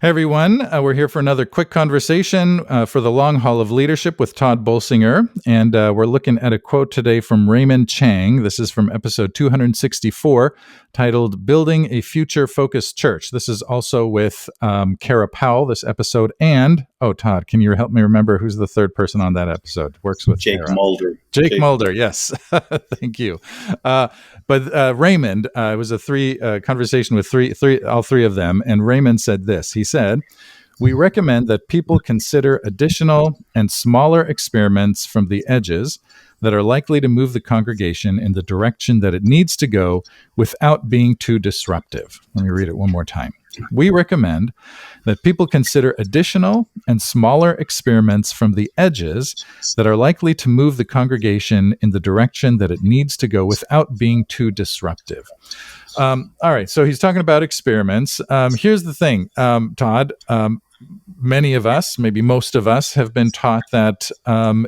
Hey everyone, we're here for another quick conversation for the long haul of leadership with Tod Bolsinger. And we're looking at a quote today from Raymond Chang. This is from episode 264, titled Building a Future-Focused Church. This is also with Kara Powell, this episode. And, Todd, can you help me remember who's the third person on that episode? Works with Jake Kara. Mulder. Jake Mulder, yes. Thank you. But Raymond, it was a conversation with all three of them, and Raymond said this. He said, "We recommend that people consider additional and smaller experiments from the edges that are likely to move the congregation in the direction that it needs to go without being too disruptive." Let me read it one more time. We recommend that people consider additional and smaller experiments from the edges that are likely to move the congregation in the direction that it needs to go without being too disruptive. All right, so he's talking about experiments. Here's the thing, Todd. Many of us, maybe most of us, have been taught that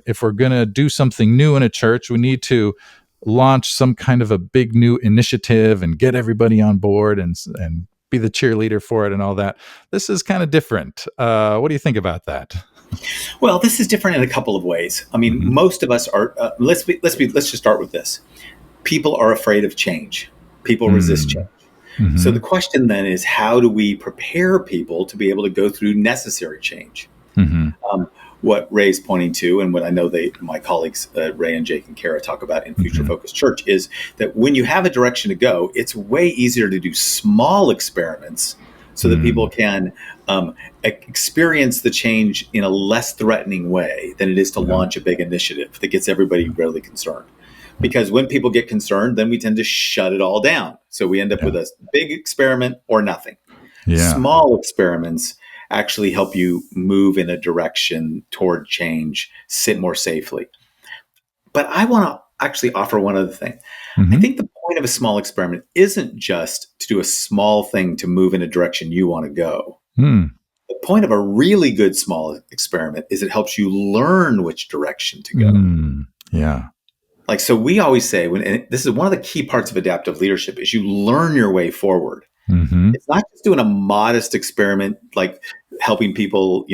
if we're going to do something new in a church, we need to launch some kind of a big new initiative and get everybody on board and be the cheerleader for it and all that. This is kind of different. What do you think about that? Well, this is different in a couple of ways. I mean, most of us are. Let's just start with this. People are afraid of change. People resist change. So the question then is, how do we prepare people to be able to go through necessary change? What Ray's pointing to, and what I know my colleagues, Ray and Jake and Kara, talk about in Future Focused Church, is that when you have a direction to go, it's way easier to do small experiments so that people can experience the change in a less threatening way than it is to launch a big initiative that gets everybody really concerned. Because when people get concerned, then we tend to shut it all down. So we end up with a big experiment or nothing. Small experiments actually help you move in a direction toward change, sit more safely. But I want to actually offer one other thing. I think the point of a small experiment isn't just to do a small thing to move in a direction you want to go. The point of a really good small experiment is it helps you learn which direction to go. Like, so we always say, and this is one of the key parts of adaptive leadership, is you learn your way forward. It's not just doing a modest experiment, like helping people,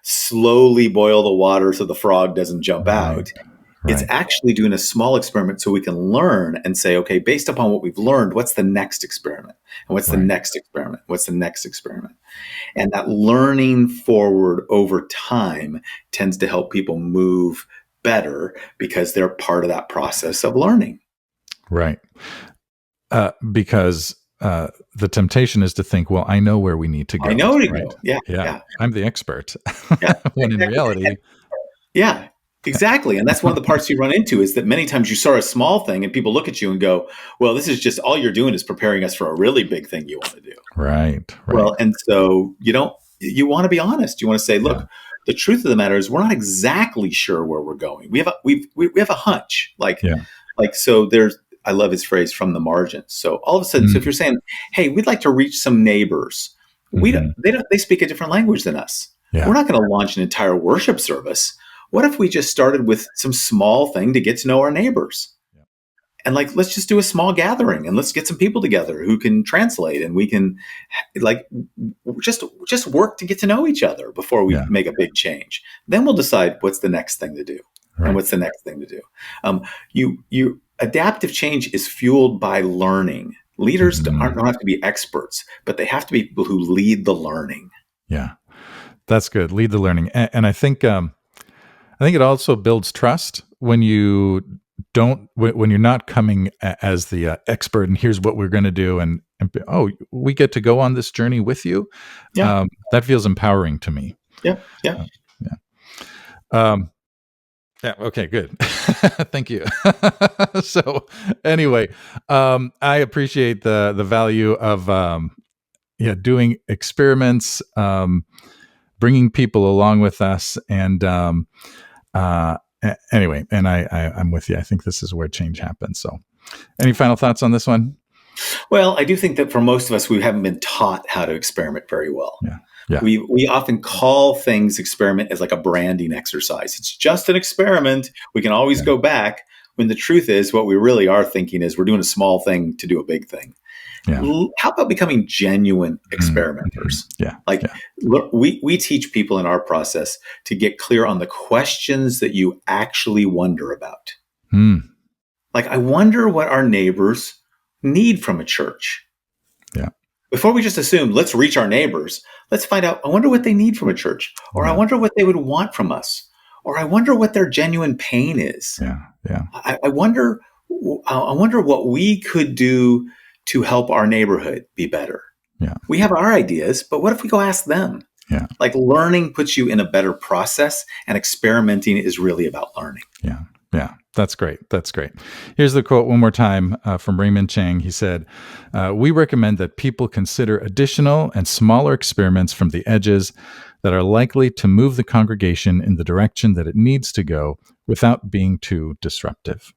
slowly boil the water so the frog doesn't jump out. It's actually doing a small experiment so we can learn and say, okay, based upon what we've learned, what's the next experiment? And what's the next experiment? What's the next experiment? And that learning forward over time tends to help people move better because they're part of that process of learning. Right. Because the temptation is to think, well, I know where we need to go. I know where to go. Yeah. I'm the expert. When in reality. Exactly. And that's one of the parts you run into, is that many times you start a small thing and people look at you and go, well, this is just all you're doing is preparing us for a really big thing you want to do. Right. Well, and so you want to be honest. You want to say, look, the truth of the matter is we're not exactly sure where we're going. We have a hunch. So I love his phrase, from the margins. So all of a sudden, so if you're saying, hey, we'd like to reach some neighbors, they speak a different language than us. We're not going to launch an entire worship service. What if we just started with some small thing to get to know our neighbors? And let's just do a small gathering and let's get some people together who can translate, and we can just work to get to know each other before we make a big change. Then we'll decide what's the next thing to do and what's the next thing to do. Adaptive change is fueled by learning. Leaders don't have to be experts, but they have to be people who lead the learning. Yeah, that's good. Lead the learning. And I think it also builds trust when when you're not coming as the expert and here's what we're going to do and we get to go on this journey with you. That feels empowering to me. Okay, good. Thank you. So anyway, I appreciate the value of doing experiments, bringing people along with us, and anyway, and I'm with you. I think this is where change happens. So, any final thoughts on this one? Well, I do think that for most of us, we haven't been taught how to experiment very well. We often call things experiment as like a branding exercise. It's just an experiment. We can always go back, when the truth is what we really are thinking is we're doing a small thing to do a big thing. Yeah. How about becoming genuine experimenters? Yeah. Like, Yeah. look, we teach people in our process to get clear on the questions that you actually wonder about. Like, I wonder what our neighbors need from a church. Yeah. Before we just assume, let's reach our neighbors, let's find out, I wonder what they need from a church, or I wonder what they would want from us, or I wonder what their genuine pain is. Yeah. Yeah. I wonder what we could do to help our neighborhood be better. Yeah. We have our ideas, but what if we go ask them? Yeah. Like, learning puts you in a better process, and experimenting is really about learning. Yeah. Yeah. That's great. That's great. Here's the quote one more time from Raymond Chang. He said, "We recommend that people consider additional and smaller experiments from the edges that are likely to move the congregation in the direction that it needs to go without being too disruptive."